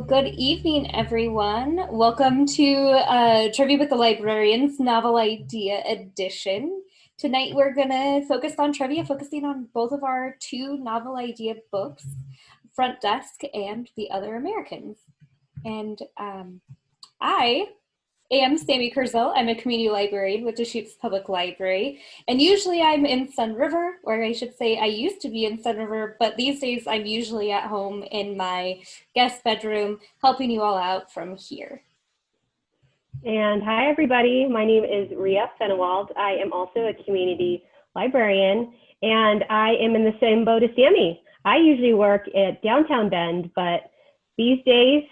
good evening, everyone. Welcome to Trivia with the Librarians Novel Idea Edition. Tonight we're going to focus on trivia, focusing on both of our two novel idea books, Front Desk and The Other Americans. And I am Sammy Kurzel. I'm a community librarian with Deschutes Public Library. And usually I'm in Sun River, or I should say I used to be in Sun River, but these days I'm usually at home in my guest bedroom, helping you all out from here. And hi, everybody. My name is Ria Fenewald. I am also a community librarian, and I am in the same boat as Sammy. I usually work at Downtown Bend, but these days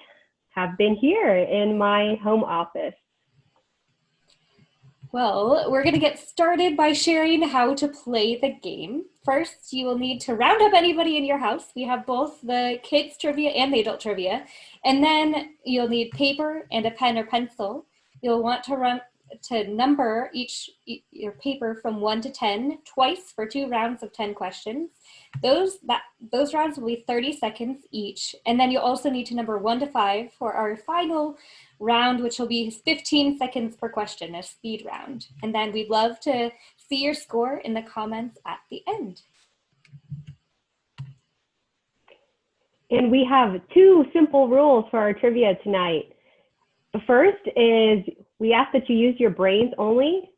have been here in my home office. Well, we're going to get started by sharing how to play the game. First, you will need to round up anybody in your house. We have both the kids trivia and the adult trivia. And then you'll need paper and a pen or pencil. You'll want to number your paper from 1 to 10 twice for 2 rounds of 10 questions. Those rounds will be 30 seconds each. And then you'll also need to number 1 to 5 for our final round, which will be 15 seconds per question, a speed round. And then we'd love to see your score in the comments at the end. And we have 2 simple rules for our trivia tonight. The first is we ask that you use your brains only,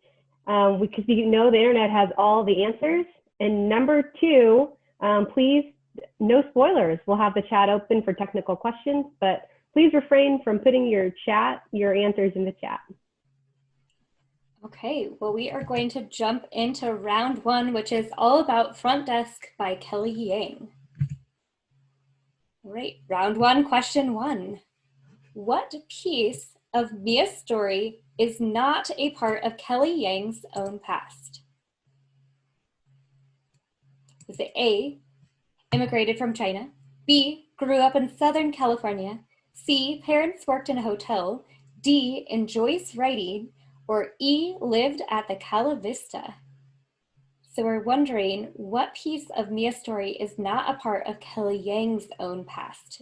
because you know the internet has all the answers. And number 2, please, no spoilers. We'll have the chat open for technical questions, but please refrain from putting your answers in the chat. Okay, well, we are going to jump into round 1, which is all about Front Desk by Kelly Yang. All right, round 1, question 1. What piece of Mia's story is not a part of Kelly Yang's own past? Is it A, immigrated from China, B, grew up in Southern California, C, parents worked in a hotel, D, enjoys writing, or E, lived at the Cala Vista? So we're wondering what piece of Mia's story is not a part of Kelly Yang's own past?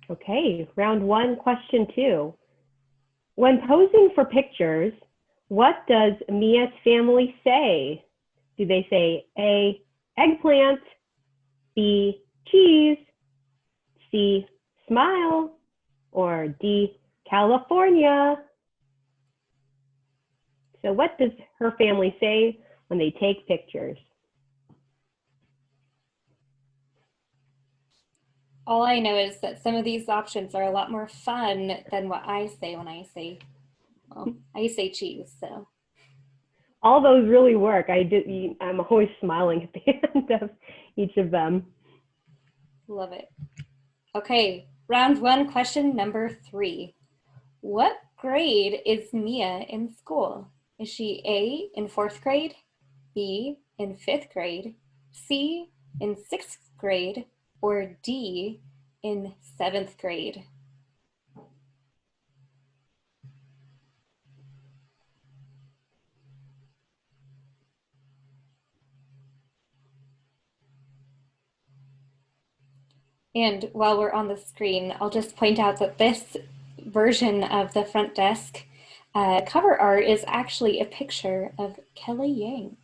Okay, round 1, question 2. When posing for pictures, what does Mia's family say? Do they say A, eggplant, B, cheese, C, smile, or D, California? So what does her family say when they take pictures? All I know is that some of these options are a lot more fun than what I say when I say, well, I say cheese, so. All those really work. I'm always smiling at the end of each of them. Love it. Okay, round 1, question number 3. What grade is Mia in school? Is she A, in 4th grade, B, in 5th grade, C, in 6th grade, or D, in 7th grade? And while we're on the screen, I'll just point out that this version of the Front Desk cover art is actually a picture of Kelly Yang.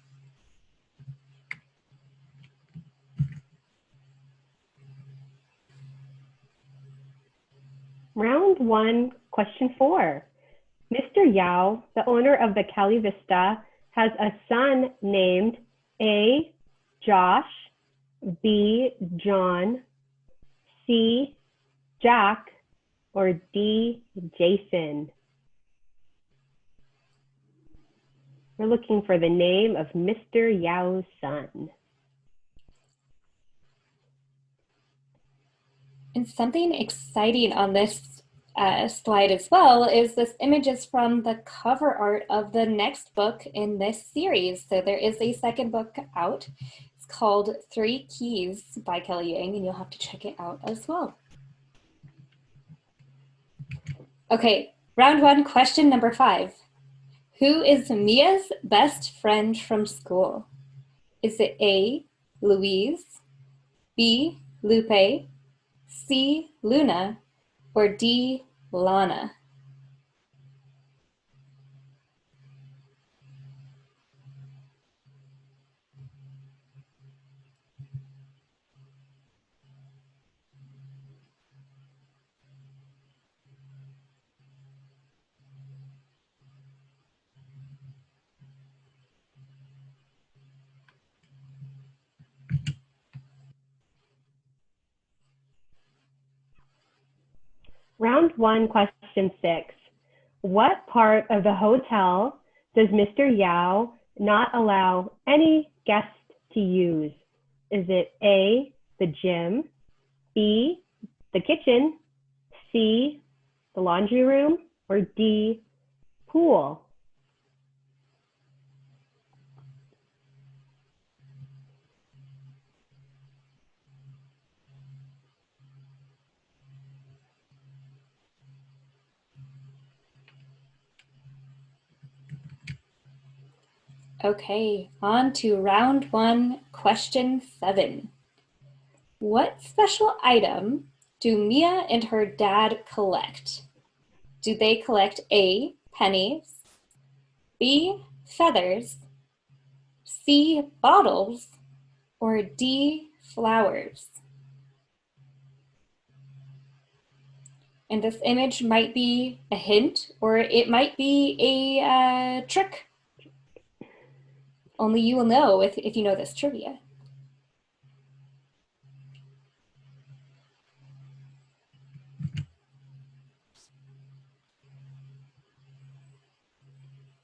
Round 1, question 4. Mr. Yao, the owner of the Cala Vista, has a son named A, Josh, B, John, C, Jack, or D, Jason? We're looking for the name of Mr. Yao's son. And something exciting on this slide as well is this image is from the cover art of the next book in this series. So there is a second book out. It's called 3 Keys by Kelly Yang, and you'll have to check it out as well. Okay, Round one, question number 5. Who is Mia's best friend from school? Is it A, Louise, B, Lupe, C, Luna, or D, Lana? Round one, question 6. What part of the hotel does Mr. Yao not allow any guests to use? Is it A, the gym, B, the kitchen, C, the laundry room, or D, pool? Okay, on to round one, question 7. What special item do Mia and her dad collect? Do they collect A, pennies, B, feathers, C, bottles, or D, flowers? And this image might be a hint, or it might be a trick. Only you will know if you know this trivia.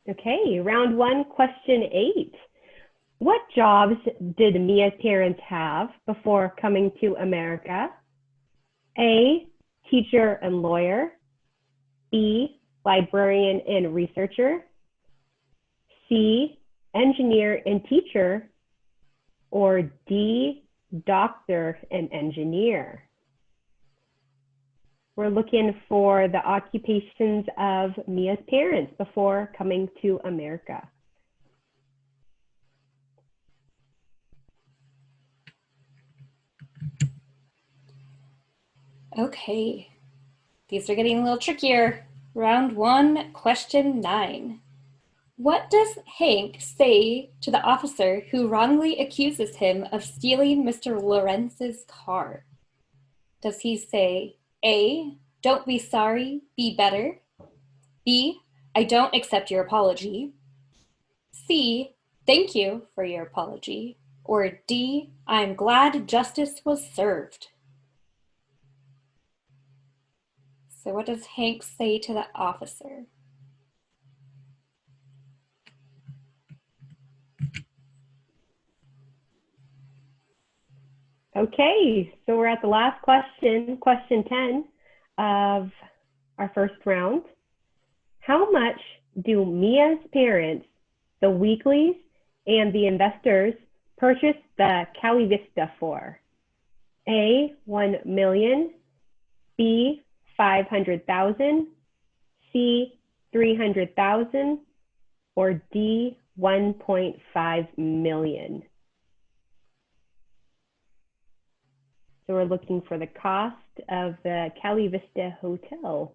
Okay, round one, question 8. What jobs did Mia's parents have before coming to America? A, teacher and lawyer. B, librarian and researcher. C, engineer and teacher. Or D, doctor and engineer. We're looking for the occupations of Mia's parents before coming to America. Okay, these are getting a little trickier. Round one, question 9. What does Hank say to the officer who wrongly accuses him of stealing Mr. Lorenz's car? Does he say A, don't be sorry, be better? B, I don't accept your apology? C, thank you for your apology? Or D, I'm glad justice was served? So what does Hank say to the officer? Okay, so we're at the last question, question 10 of our first round. How much do Mia's parents, the Weekleys, and the investors purchase the Cali Vista for? A, 1 million, B, 500,000, C, 300,000, or D, 1.5 million? So we're looking for the cost of the Cali Vista Hotel.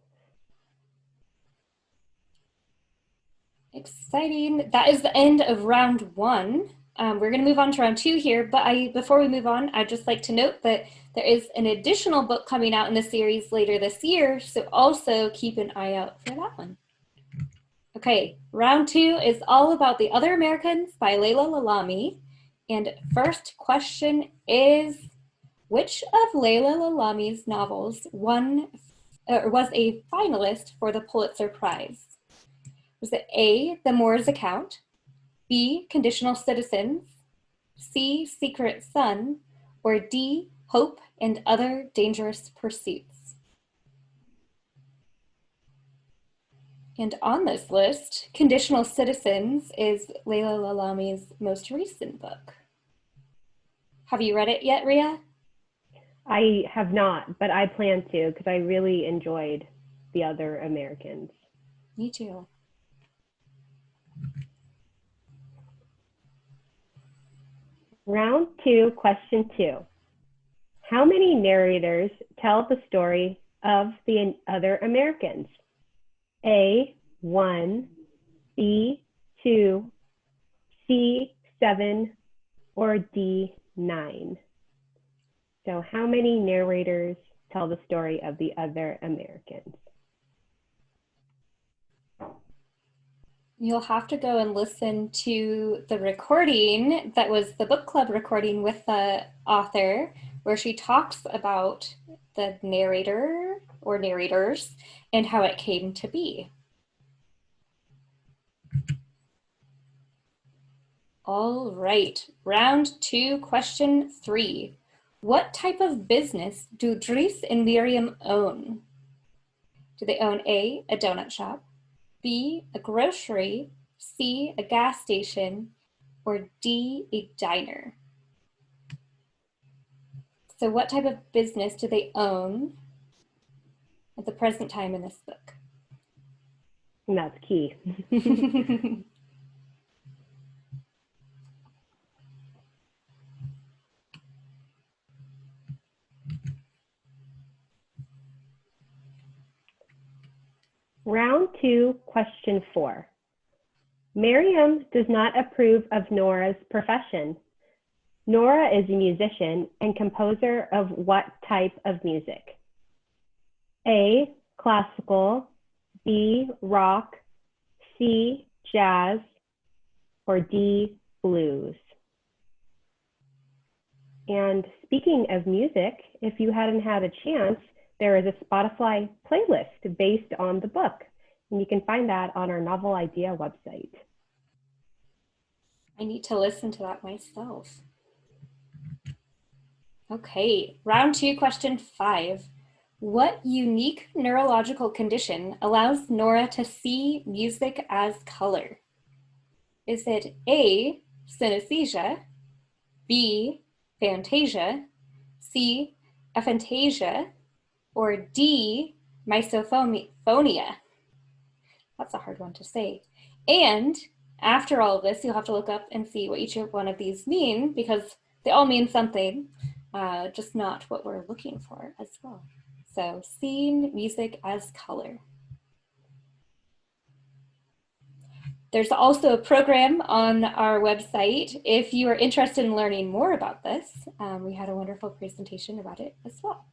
Exciting. That is the end of round one. We're going to move on to round 2 here, but before we move on, I'd just like to note that there is an additional book coming out in the series later this year, so also keep an eye out for that one. Okay, round 2 is all about The Other Americans by Laila Lalami. And first question is, which of Laila Lalami's novels was a finalist for the Pulitzer Prize? Was it A, The Moor's Account, B, Conditional Citizens, C, Secret Sun, or D, Hope and Other Dangerous Pursuits? And on this list, Conditional Citizens is Laila Lalami's most recent book. Have you read it yet, Ria? I have not, but I plan to because I really enjoyed The Other Americans. Me too. Round 2, question 2. How many narrators tell the story of the other Americans? A, 1, B, 2, C, 7, or D, 9? So how many narrators tell the story of the other Americans? You'll have to go and listen to the recording that was the book club recording with the author, where she talks about the narrator or narrators and how it came to be. All right, round 2, question 3. What type of business do Dries and Miriam own? Do they own A, a donut shop, B, a grocery, C, a gas station, or D, a diner? So what type of business do they own at the present time in this book? And that's key. Round 2, question 4. Miriam does not approve of Nora's profession. Nora is a musician and composer of what type of music? A, classical, B, rock, C, jazz, or D, blues? And speaking of music, if you hadn't had a chance, there is a Spotify playlist based on the book, and you can find that on our Novel Idea website. I need to listen to that myself. Okay, round 2, question 5. What unique neurological condition allows Nora to see music as color? Is it A, synesthesia, B, phantasia, C, aphantasia, or D, misophonia? That's a hard one to say. And after all of this, you'll have to look up and see what each one of these mean, because they all mean something, just not what we're looking for as well. So seeing music as color. There's also a program on our website if you are interested in learning more about this. We had a wonderful presentation about it as well.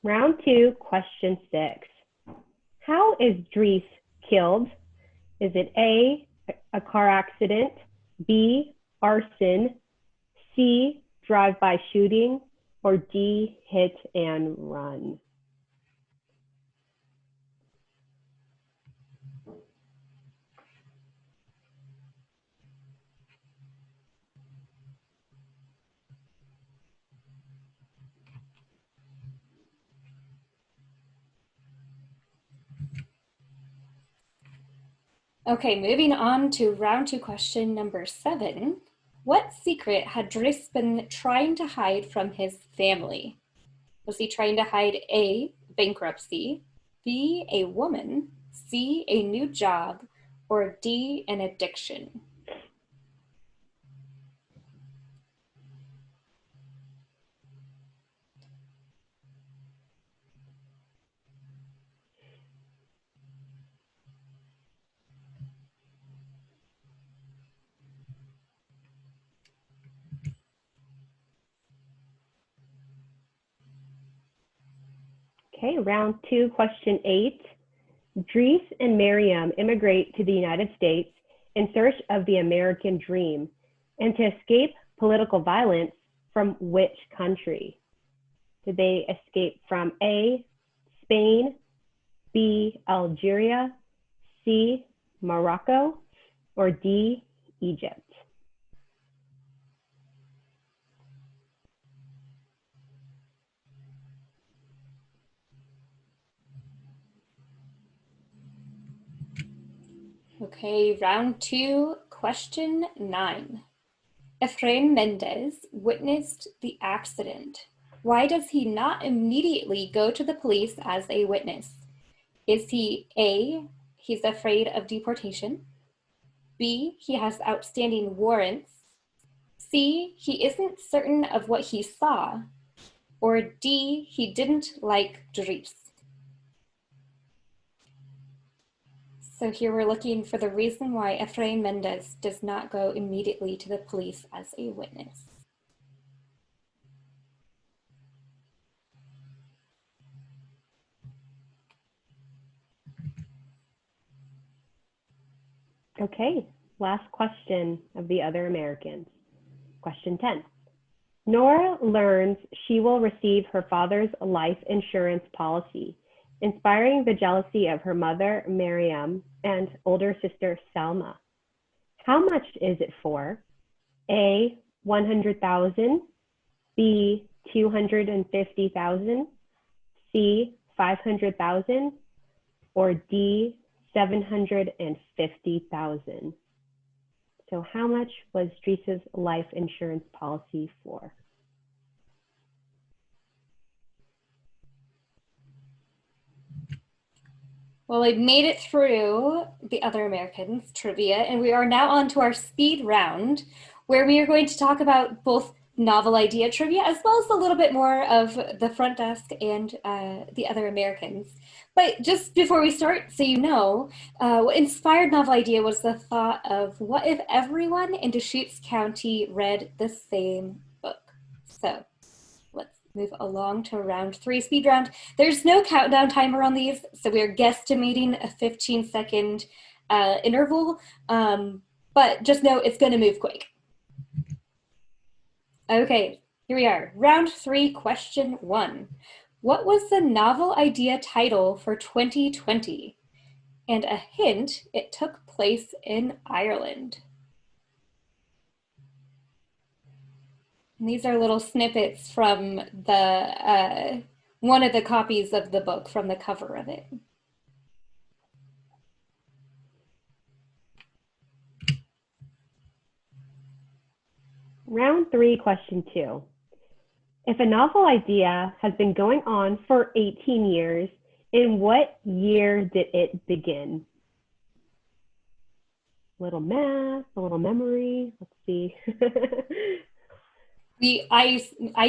Round 2, question 6. How is Dries killed? Is it A, a car accident, B, arson, C, drive-by shooting, or D, hit and run? Okay, moving on to round 2, question number 7. What secret had Dries been trying to hide from his family? Was he trying to hide A, bankruptcy, B, a woman, C, a new job, or D, an addiction? Okay, round 2, question 8. Dries and Miriam immigrate to the United States in search of the American dream and to escape political violence from which country? Did they escape from A, Spain, B, Algeria, C, Morocco, or D, Egypt? Okay, round 2, question 9. Efrain Mendez witnessed the accident. Why does he not immediately go to the police as a witness? Is he A, he's afraid of deportation? B, he has outstanding warrants? C, he isn't certain of what he saw? Or D, he didn't like Dries? So here we're looking for the reason why Efrain Mendez does not go immediately to the police as a witness. Okay, last question of the other Americans. Question 10. Nora learns she will receive her father's life insurance policy, inspiring the jealousy of her mother, Miriam, and older sister, Salma. How much is it for? A, 100,000, B, 250,000, C, 500,000, or D, 750,000. So how much was Drisa's life insurance policy for? Well, we made it through the other Americans trivia, and we are now on to our speed round, where we are going to talk about both novel idea trivia as well as a little bit more of the front desk and the other Americans. But just before we start, so you know, what inspired novel idea was the thought of what if everyone in Deschutes County read the same book? So let's move along to round 3 speed round. There's no countdown timer on these, so we are guesstimating a 15-second interval, but just know it's going to move quick. Okay, here we are. Round 3, question 1. What was the novel idea title for 2020? And a hint, it took place in Ireland. And these are little snippets from the one of the copies of the book, from the cover of it. Round 3, question 2. If a novel idea has been going on for 18 years, in what year did it begin? A little math, a little memory. Let's see. I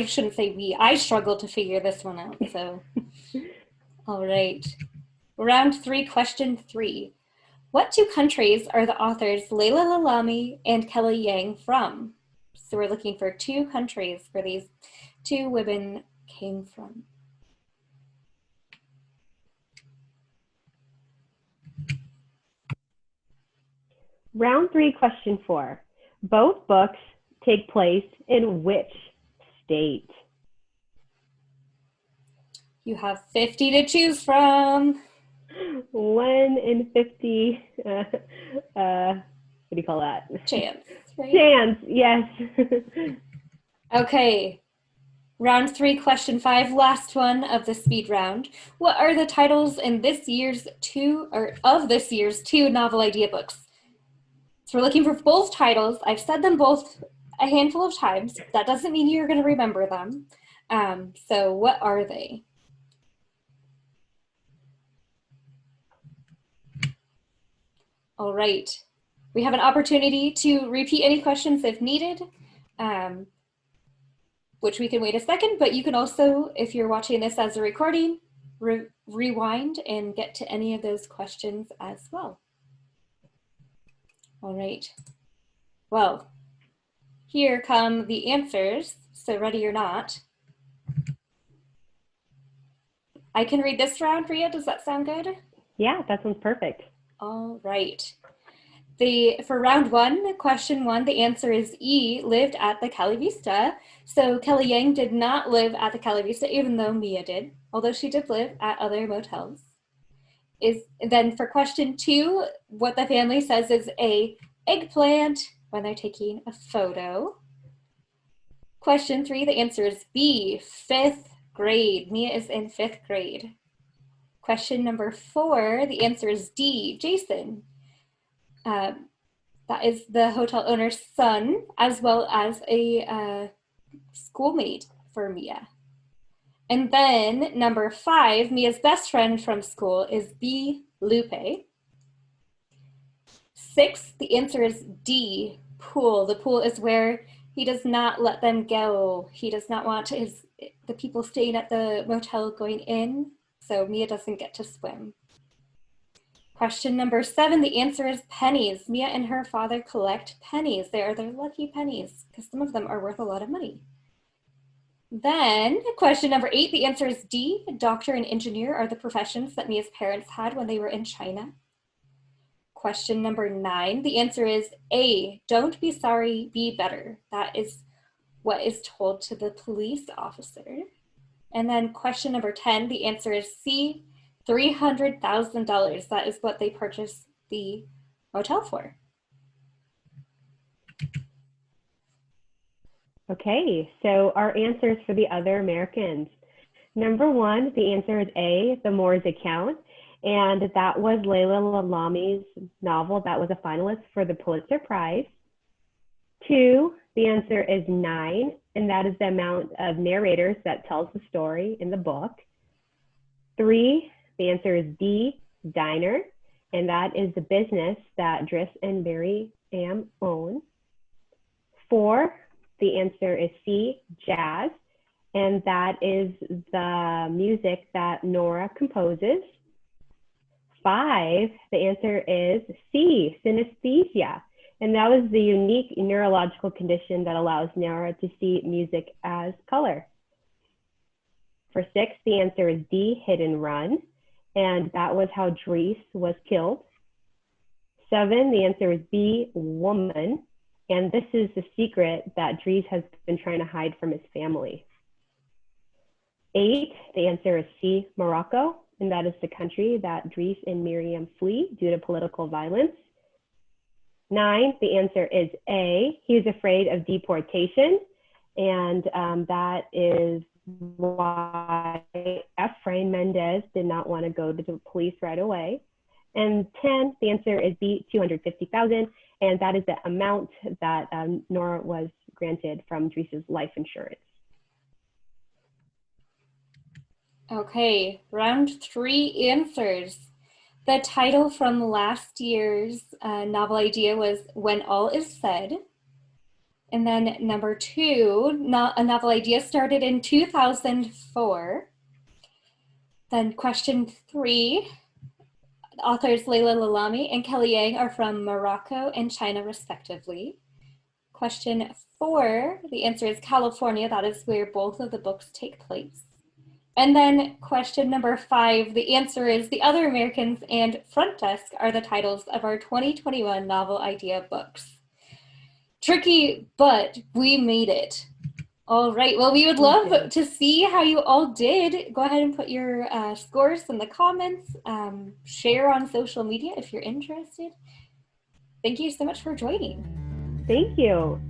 shouldn't say we. I struggled to figure this one out. So, all right. Round 3, question 3. What 2 countries are the authors Laila Lalami and Kelly Yang from? So we're looking for 2 countries where these 2 women came from. Round 3, question 4. Both books take place in which state? You have 50 to choose from. 1 in 50. What do you call that? Chance, right? Chance, yes. Okay. Round 3, question 5, last one of the speed round. What are the titles in this year's 2 novel idea books? So we're looking for both titles. I've said them both a handful of times. That doesn't mean you're going to remember them. So what are they? All right. We have an opportunity to repeat any questions if needed, which we can wait a second, but you can also, if you're watching this as a recording, rewind and get to any of those questions as well. All right. Well, here come the answers. So ready or not. I can read this round for you. Does that sound good? Yeah, that sounds perfect. All right. For round 1, question 1, the answer is E, lived at the Cali Vista. So Kelly Yang did not live at the Cali Vista, even though Mia did, although she did live at other motels. Then for question 2, what the family says is A, eggplant, when they're taking a photo. Question 3, the answer is B, 5th grade. Mia is in 5th grade. Question number 4, the answer is D, Jason. That is the hotel owner's son, as well as a schoolmate for Mia. And then number 5, Mia's best friend from school is B, Lupe. 6, the answer is D, pool. The pool is where he does not let them go. He does not want the people staying at the motel going in, so Mia doesn't get to swim. Question number 7, the answer is pennies. Mia and her father collect pennies. They are their lucky pennies because some of them are worth a lot of money. Then question number 8, the answer is D, doctor and engineer are the professions that Mia's parents had when they were in China. Question number 9, the answer is A, don't be sorry, be better. That is what is told to the police officer. And then question number 10, the answer is C, $300,000. That is what they purchased the motel for. Okay, so our answers for the other Americans. Number 1, the answer is A, The Moor's Account, and that was Laila Lalami's novel that was a finalist for the Pulitzer Prize. 2, the answer is 9, and that is the amount of narrators that tells the story in the book. 3, the answer is D, Diner, and that is the business that Driss and Mary Am own. 4, the answer is C, Jazz, and that is the music that Nora composes. 5, the answer is C, synesthesia, and that was the unique neurological condition that allows Nora to see music as color. For 6, the answer is D, hit and run, and that was how Driss was killed. 7, the answer is B, woman, and this is the secret that Driss has been trying to hide from his family. 8, the answer is C, Morocco, and that is the country that Driss and Miriam flee due to political violence. 9, the answer is A, he was afraid of deportation, and that is why Efrain Mendez did not want to go to the police right away. And 10, the answer is B, $250,000, and that is the amount that Nora was granted from Driss's life insurance. Okay, round 3 answers. The title from last year's novel idea was When All Is Said. And then number 2, a novel idea started in 2004. Then question 3, authors Laila Lulami and Kelly Yang are from Morocco and China respectively. Question 4, the answer is California. That is where both of the books take place. And then question number 5, the answer is The Other Americans and Front Desk are the titles of our 2021 novel idea books. Tricky, but we made it. All right, well, we would love to see how you all did. Go ahead and put your scores in the comments. Share on social media if you're interested. Thank you so much for joining. Thank you.